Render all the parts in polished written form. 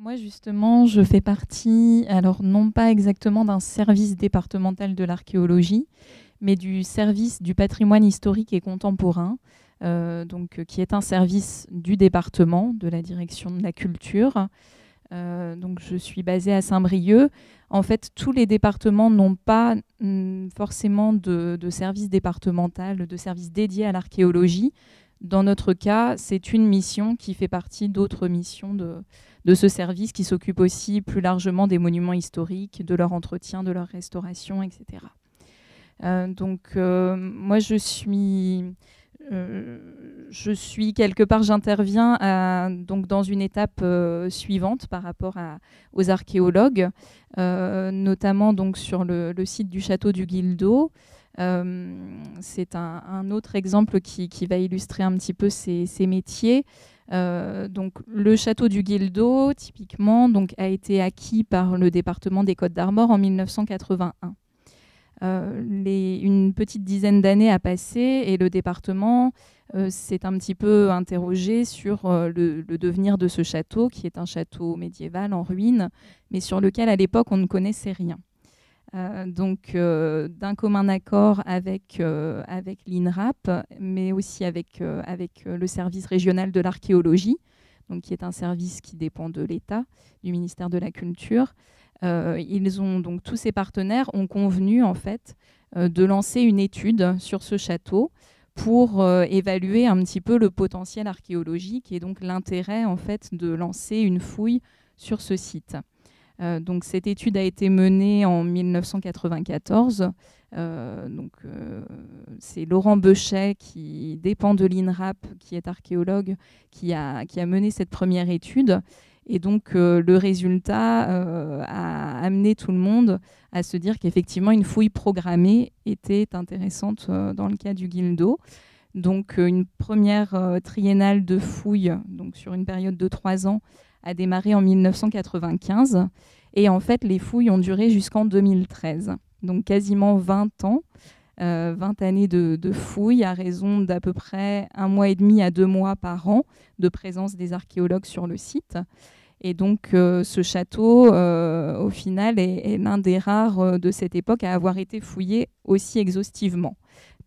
Moi, justement, je fais partie, alors non pas exactement d'un service départemental de l'archéologie, mais du service du patrimoine historique et contemporain, qui est un service du département, de la direction de la culture. Donc, je suis basée à Saint-Brieuc. En fait, tous les départements n'ont pas forcément de service départemental, de service dédié à l'archéologie. Dans notre cas, c'est une mission qui fait partie d'autres missions de ce service qui s'occupe aussi plus largement des monuments historiques, de leur entretien, de leur restauration, etc. Moi, je suis quelque part, j'interviens donc dans une étape suivante par rapport aux archéologues, notamment donc sur le site du château du Guildo. C'est un autre exemple qui va illustrer un petit peu ces métiers. Donc, le château du Guildo, typiquement, donc, a été acquis par le département des Côtes-d'Armor en 1981. Une petite dizaine d'années a passé et le département s'est un petit peu interrogé sur le devenir de ce château, qui est un château médiéval en ruine, mais sur lequel, à l'époque, on ne connaissait rien. D'un commun accord avec l'INRAP, mais aussi avec le service régional de l'archéologie, donc qui est un service qui dépend de l'État, du ministère de la Culture. Donc tous ces partenaires ont convenu en fait de lancer une étude sur ce château pour évaluer un petit peu le potentiel archéologique et donc l'intérêt en fait de lancer une fouille sur ce site. Donc cette étude a été menée en 1994. C'est Laurent Bechet, qui dépend de l'INRAP, qui est archéologue, qui a mené cette première étude. Et donc le résultat a amené tout le monde à se dire qu'effectivement une fouille programmée était intéressante dans le cas du Guildo. Donc une première triennale de fouilles, donc sur une période de 3 ans, a démarré en 1995 et en fait les fouilles ont duré jusqu'en 2013, donc quasiment 20 ans, 20 années de fouilles à raison d'à peu près 1 mois et demi à 2 mois par an de présence des archéologues sur le site. Et donc ce château, au final, est l'un des rares de cette époque à avoir été fouillé aussi exhaustivement.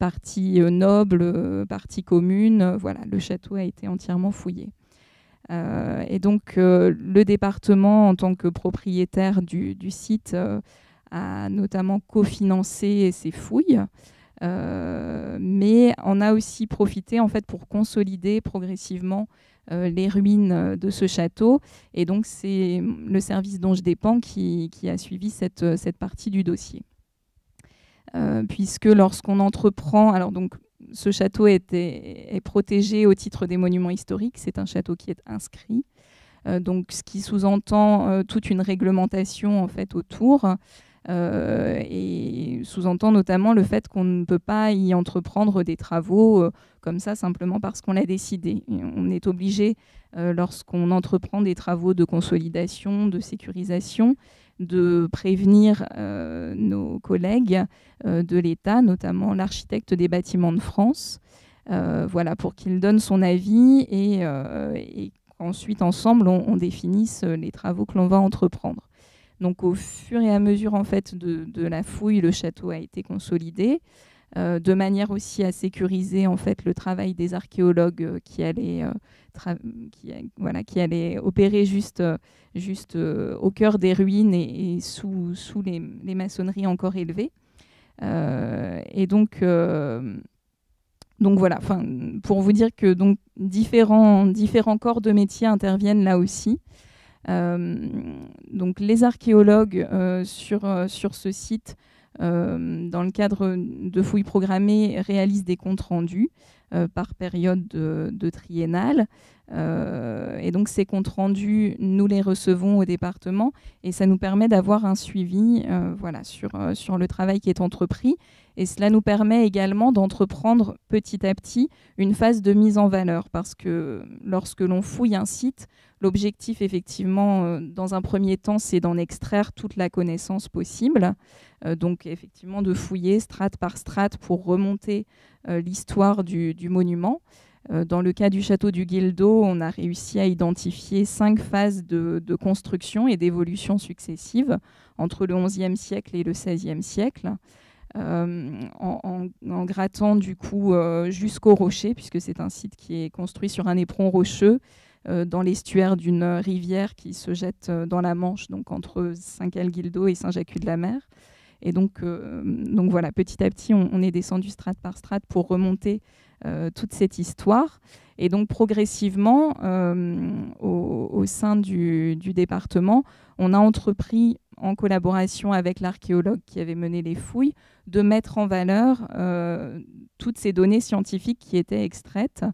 Partie noble, partie commune, voilà, le château a été entièrement fouillé. Et donc le département, en tant que propriétaire du site, a notamment cofinancé ces fouilles, mais on a aussi profité en fait pour consolider progressivement les ruines de ce château. Et donc c'est le service dont je dépends qui a suivi cette partie du dossier. Puisque lorsqu'on entreprend, alors donc ce château est protégé au titre des monuments historiques, c'est un château qui est inscrit, donc ce qui sous-entend toute une réglementation en fait autour, et sous-entend notamment le fait qu'on ne peut pas y entreprendre des travaux comme ça simplement parce qu'on l'a décidé. Et on est obligé, lorsqu'on entreprend des travaux de consolidation, de sécurisation, de prévenir nos collègues de l'État, notamment l'architecte des bâtiments de France, voilà, pour qu'il donne son avis et qu'ensuite, ensemble, on définisse les travaux que l'on va entreprendre. Donc, au fur et à mesure en fait, de la fouille, le château a été consolidé, de manière aussi à sécuriser en fait, le travail des archéologues qui allaient opérer juste au cœur des ruines et sous les maçonneries encore élevées. Et donc voilà, pour vous dire que donc, différents corps de métier interviennent là aussi. Donc les archéologues sur ce site, dans le cadre de fouilles programmées, réalisent des comptes rendus par période de triennale. Et donc ces comptes rendus, nous les recevons au département et ça nous permet d'avoir un suivi sur le travail qui est entrepris. Et cela nous permet également d'entreprendre petit à petit une phase de mise en valeur, parce que lorsque l'on fouille un site, l'objectif effectivement dans un premier temps c'est d'en extraire toute la connaissance possible, donc effectivement de fouiller strate par strate pour remonter l'histoire du monument. Dans le cas du château du Guildo, on a réussi à identifier 5 phases de construction et d'évolution successives entre le XIe siècle et le XVIe siècle. En grattant du coup jusqu'au rocher, puisque c'est un site qui est construit sur un éperon rocheux dans l'estuaire d'une rivière qui se jette dans la Manche, donc entre Saint-Gall-Guildo et Saint-Jacques-de-la-Mer. Et donc voilà, petit à petit, on est descendu strate par strate pour remonter toute cette histoire. Et donc progressivement, au sein du département, on a entrepris, en collaboration avec l'archéologue qui avait mené les fouilles, de mettre en valeur toutes ces données scientifiques qui étaient extraites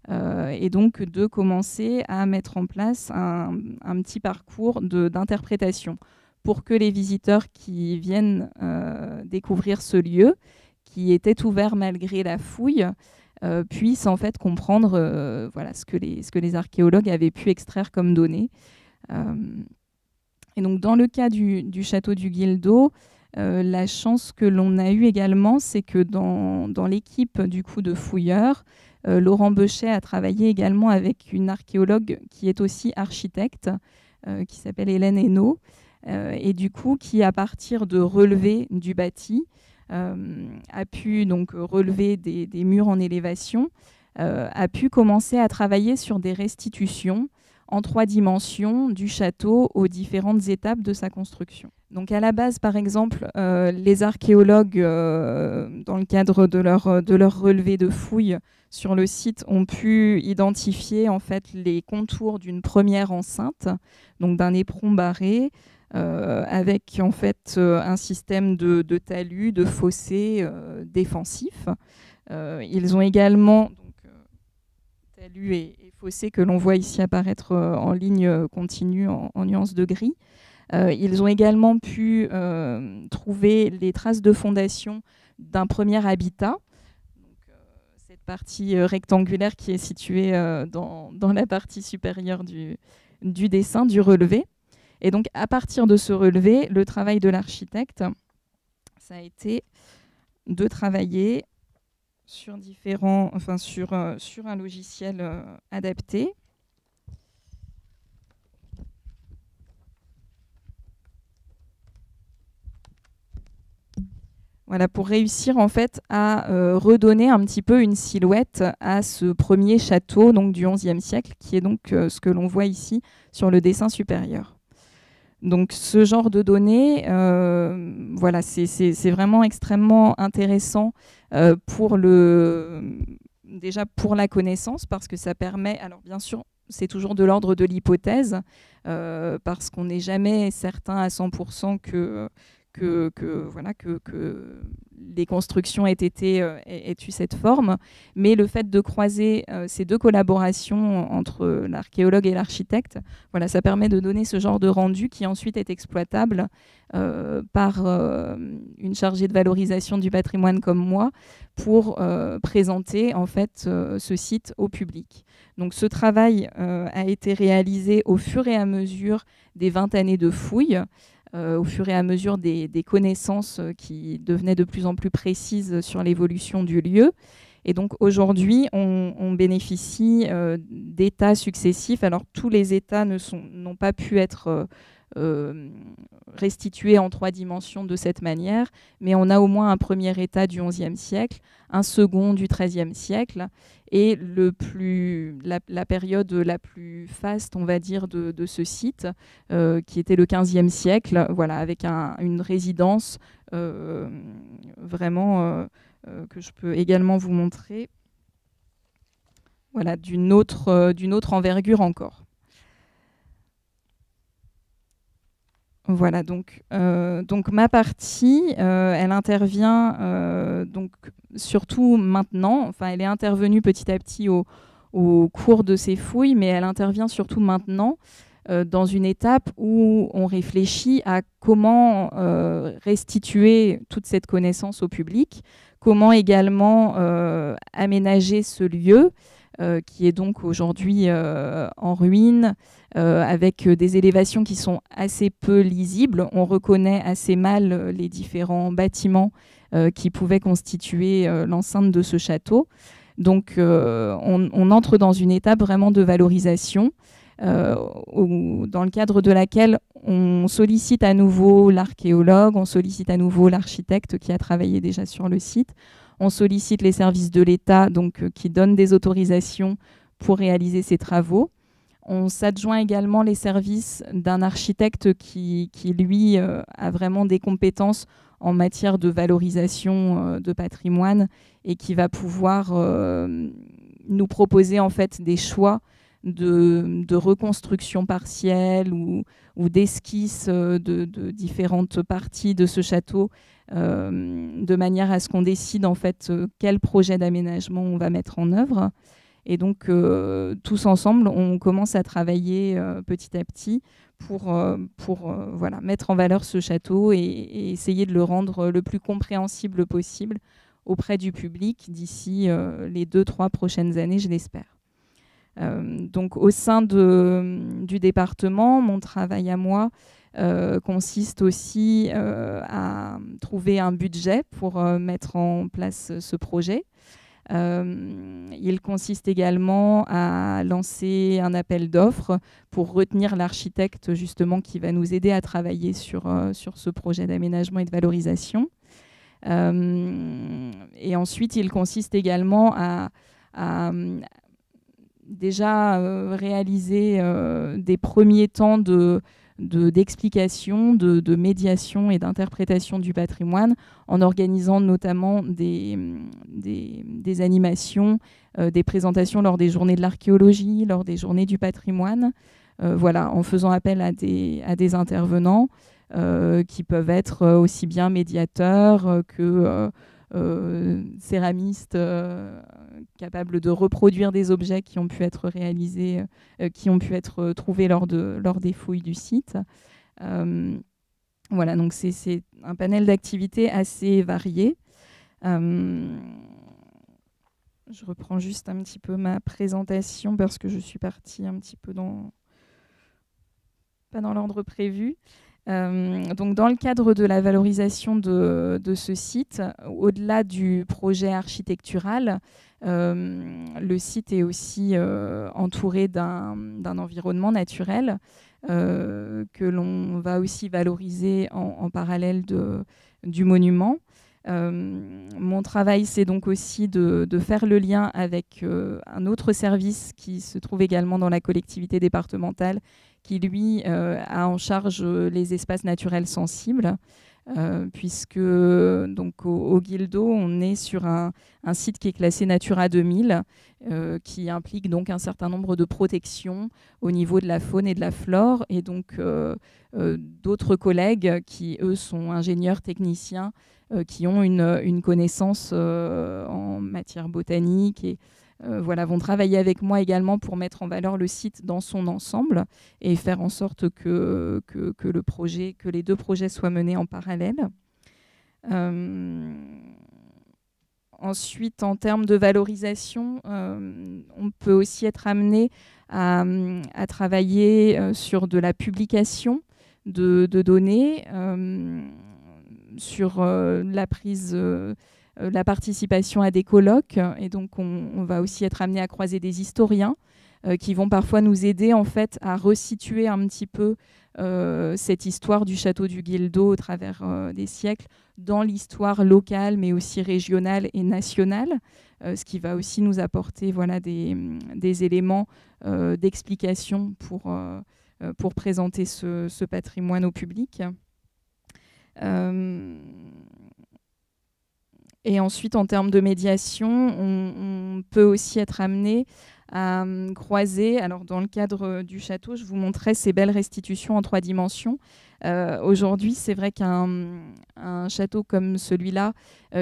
et donc de commencer à mettre en place un petit parcours d'interprétation pour que les visiteurs qui viennent découvrir ce lieu, qui était ouvert malgré la fouille, puissent en fait comprendre voilà, ce que les archéologues avaient pu extraire comme données. Et donc, dans le cas du château du Guildo, la chance que l'on a eue également, c'est que dans l'équipe du coup de fouilleurs, Laurent Bechet a travaillé également avec une archéologue qui est aussi architecte, qui s'appelle Hélène Hainaut, et du coup, qui, à partir de relevés du bâti, a pu donc relever des murs en élévation, a pu commencer à travailler sur des restitutions en 3 dimensions du château aux différentes étapes de sa construction. Donc à la base, par exemple, les archéologues, dans le cadre de leur relevé de fouilles sur le site, ont pu identifier en fait les contours d'une première enceinte, donc d'un éperon barré, avec en fait un système de talus, de fossés défensifs. Ils ont également talus et fossés que l'on voit ici apparaître en ligne continue en nuances de gris. Ils ont également pu trouver les traces de fondation d'un premier habitat, donc, cette partie rectangulaire qui est située dans la partie supérieure du dessin, du relevé. Et donc, à partir de ce relevé, le travail de l'architecte, ça a été de travailler sur un logiciel adapté. Voilà, pour réussir en fait à redonner un petit peu une silhouette à ce premier château donc, du XIe siècle, qui est donc ce que l'on voit ici sur le dessin supérieur. Donc ce genre de données, voilà, c'est vraiment extrêmement intéressant déjà pour la connaissance, parce que ça permet, alors bien sûr, c'est toujours de l'ordre de l'hypothèse, parce qu'on n'est jamais certain à 100% que les constructions aient eu cette forme, mais le fait de croiser ces 2 collaborations entre l'archéologue et l'architecte, voilà, ça permet de donner ce genre de rendu qui ensuite est exploitable par une chargée de valorisation du patrimoine comme moi pour présenter en fait ce site au public. Donc ce travail a été réalisé au fur et à mesure des 20 années de fouilles, au fur et à mesure des connaissances qui devenaient de plus en plus précises sur l'évolution du lieu. Et donc aujourd'hui, on bénéficie d'états successifs. Alors tous les états n'ont pas pu être restitués en 3 dimensions de cette manière, mais on a au moins un premier état du XIe siècle, un second du XIIIe siècle, et la période la plus faste, on va dire, de ce site, qui était le XVe siècle, voilà, avec une résidence vraiment que je peux également vous montrer, voilà, d'une autre envergure encore. Voilà, donc ma partie, elle intervient donc surtout maintenant. Enfin, elle est intervenue petit à petit au cours de ces fouilles, mais elle intervient surtout maintenant dans une étape où on réfléchit à comment restituer toute cette connaissance au public, comment également aménager ce lieu qui est donc aujourd'hui en ruine, avec des élévations qui sont assez peu lisibles. On reconnaît assez mal les différents bâtiments qui pouvaient constituer l'enceinte de ce château. Donc, on entre dans une étape vraiment de valorisation dans le cadre de laquelle on sollicite à nouveau l'archéologue, on sollicite à nouveau l'architecte qui a travaillé déjà sur le site, on sollicite les services de l'État qui donnent des autorisations pour réaliser ces travaux. On s'adjoint également les services d'un architecte qui lui, a vraiment des compétences en matière de valorisation de patrimoine et qui va pouvoir nous proposer en fait des choix de reconstruction partielle ou d'esquisse de différentes parties de ce château, de manière à ce qu'on décide en fait quel projet d'aménagement on va mettre en œuvre. Et donc, tous ensemble, on commence à travailler petit à petit pour voilà, mettre en valeur ce château et essayer de le rendre le plus compréhensible possible auprès du public d'ici les 2-3 prochaines années, je l'espère. Donc, au sein du département, mon travail à moi consiste aussi à trouver un budget pour mettre en place ce projet. Il consiste également à lancer un appel d'offres pour retenir l'architecte justement qui va nous aider à travailler sur ce projet d'aménagement et de valorisation. Et ensuite, il consiste également à déjà réaliser des premiers temps d'explication, de médiation et d'interprétation du patrimoine en organisant notamment des animations, des présentations lors des journées de l'archéologie, lors des journées du patrimoine, voilà, en faisant appel à des intervenants qui peuvent être aussi bien médiateurs que céramistes capables de reproduire des objets qui ont pu être réalisés, qui ont pu être trouvés lors des fouilles du site. Voilà, donc c'est un panel d'activités assez varié. Je reprends juste un petit peu ma présentation parce que je suis partie un petit peu pas dans l'ordre prévu. Donc dans le cadre de la valorisation de ce site, au-delà du projet architectural, le site est aussi entouré d'un environnement naturel que l'on va aussi valoriser en parallèle du monument. Mon travail, c'est donc aussi de faire le lien avec un autre service qui se trouve également dans la collectivité départementale, qui lui a en charge les espaces naturels sensibles, puisque donc au Guildo, on est sur un site qui est classé Natura 2000, qui implique donc un certain nombre de protections au niveau de la faune et de la flore, et donc d'autres collègues qui, eux, sont ingénieurs techniciens, qui ont une connaissance en matière botanique et voilà, vont travailler avec moi également pour mettre en valeur le site dans son ensemble et faire en sorte que les deux projets soient menés en parallèle. Ensuite, en termes de valorisation, on peut aussi être amené à travailler sur de la publication de données, sur la participation à des colloques, et donc on va aussi être amené à croiser des historiens qui vont parfois nous aider en fait à resituer un petit peu cette histoire du château du Guildo au travers des siècles dans l'histoire locale mais aussi régionale et nationale, ce qui va aussi nous apporter voilà, des éléments d'explication pour présenter ce patrimoine au public. Et ensuite, en termes de médiation, on peut aussi être amené à croiser, alors dans le cadre du château, je vous montrais ces belles restitutions en 3 dimensions. Aujourd'hui, c'est vrai qu'un château comme celui-là,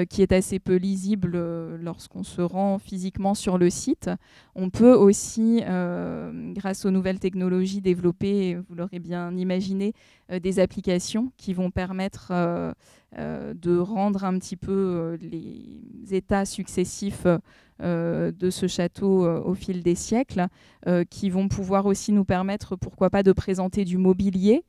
qui est assez peu lisible lorsqu'on se rend physiquement sur le site, on peut aussi, grâce aux nouvelles technologies, développer, vous l'aurez bien imaginé, des applications qui vont permettre de rendre un petit peu les états successifs de ce château au fil des siècles, qui vont pouvoir aussi nous permettre, pourquoi pas, de présenter du mobilier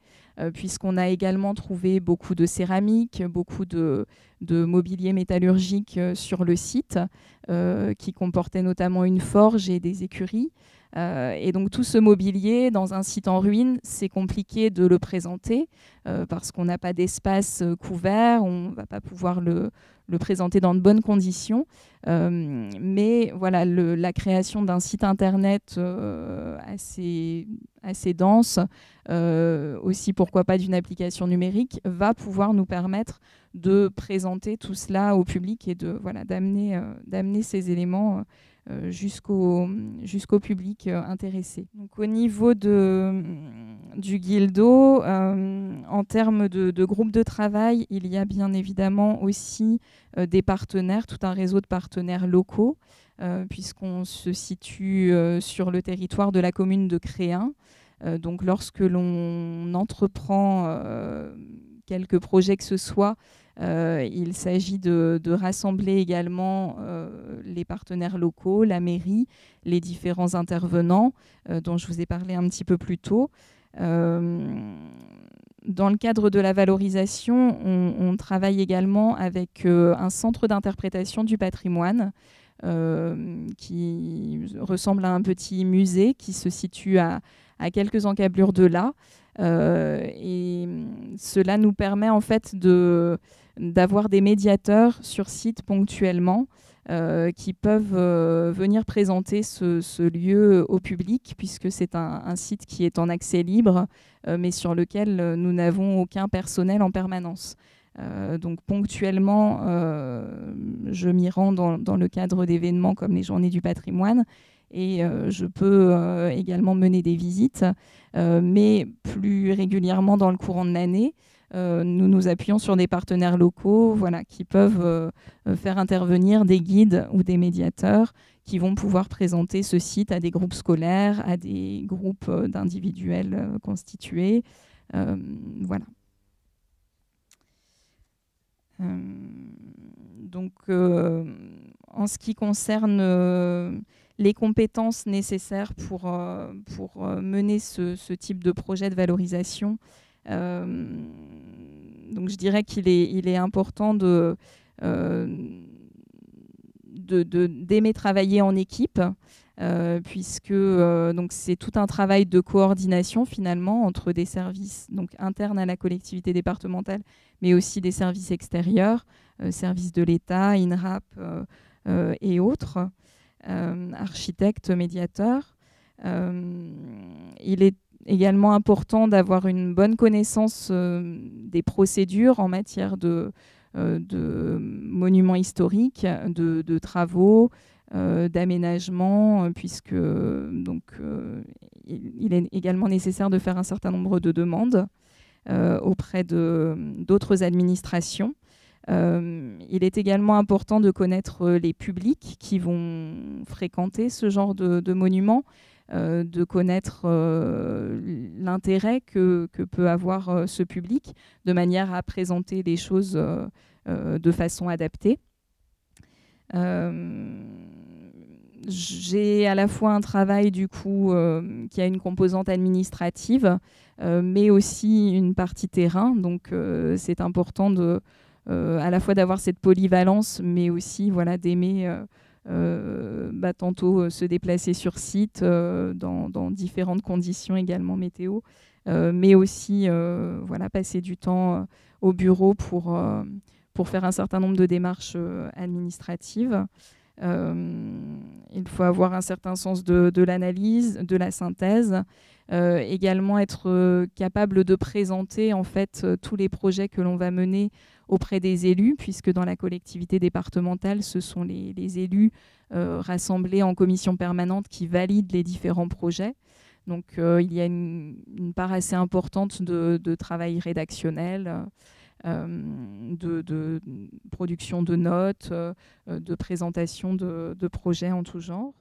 puisqu'on a également trouvé beaucoup de céramique, beaucoup de mobilier métallurgique sur le site, qui comportait notamment une forge et des écuries. Et donc tout ce mobilier, dans un site en ruine, c'est compliqué de le présenter parce qu'on n'a pas d'espace couvert, on ne va pas pouvoir le présenter dans de bonnes conditions. Mais voilà, la création d'un site internet assez dense, aussi pourquoi pas d'une application numérique, va pouvoir nous permettre de présenter tout cela au public et d'amener ces éléments jusqu'au public intéressé. Donc, au niveau du Guildo, en termes de groupe de travail, il y a bien évidemment aussi des partenaires, tout un réseau de partenaires locaux, puisqu'on se situe sur le territoire de la commune de Créin. Donc lorsque l'on entreprend quelques projets que ce soit, il s'agit de rassembler également les partenaires locaux, la mairie, les différents intervenants dont je vous ai parlé un petit peu plus tôt. Dans le cadre de la valorisation, on travaille également avec un centre d'interprétation du patrimoine qui ressemble à un petit musée qui se situe à quelques encablures de là. Et cela nous permet en fait d'avoir des médiateurs sur site ponctuellement qui peuvent venir présenter ce lieu au public, puisque c'est un site qui est en accès libre, mais sur lequel nous n'avons aucun personnel en permanence. Donc ponctuellement, je m'y rends dans le cadre d'événements comme les Journées du patrimoine, et je peux également mener des visites, mais plus régulièrement dans le courant de l'année, nous nous appuyons sur des partenaires locaux qui peuvent faire intervenir des guides ou des médiateurs qui vont pouvoir présenter ce site à des groupes scolaires, à des groupes d'individuels constitués. Voilà. Donc, en ce qui concerne les compétences nécessaires pour mener ce type de projet de valorisation, donc je dirais qu'il est important d'aimer travailler en équipe, puisque donc c'est tout un travail de coordination finalement entre des services donc internes à la collectivité départementale, mais aussi des services extérieurs, services de l'État, INRAP et autres, architectes, médiateurs. Il est également important d'avoir une bonne connaissance des procédures en matière de monuments historiques, de travaux, d'aménagement, puisque donc, il est également nécessaire de faire un certain nombre de demandes auprès d'autres administrations. Il est également important de connaître les publics qui vont fréquenter ce genre de monuments, de connaître l'intérêt que peut avoir ce public, de manière à présenter les choses de façon adaptée. J'ai à la fois un travail du coup qui a une composante administrative, mais aussi une partie terrain. Donc c'est important à la fois d'avoir cette polyvalence, mais aussi d'aimer tantôt se déplacer sur site dans différentes conditions également météo, mais aussi passer du temps au bureau pour faire un certain nombre de démarches administratives. Il faut avoir un certain sens de l'analyse, de la synthèse, également être capable de présenter en fait tous les projets que l'on va mener auprès des élus, puisque dans la collectivité départementale, ce sont les élus rassemblés en commission permanente qui valident les différents projets. Donc il y a une part assez importante de travail rédactionnel, de production de notes, de présentation de projets en tout genre.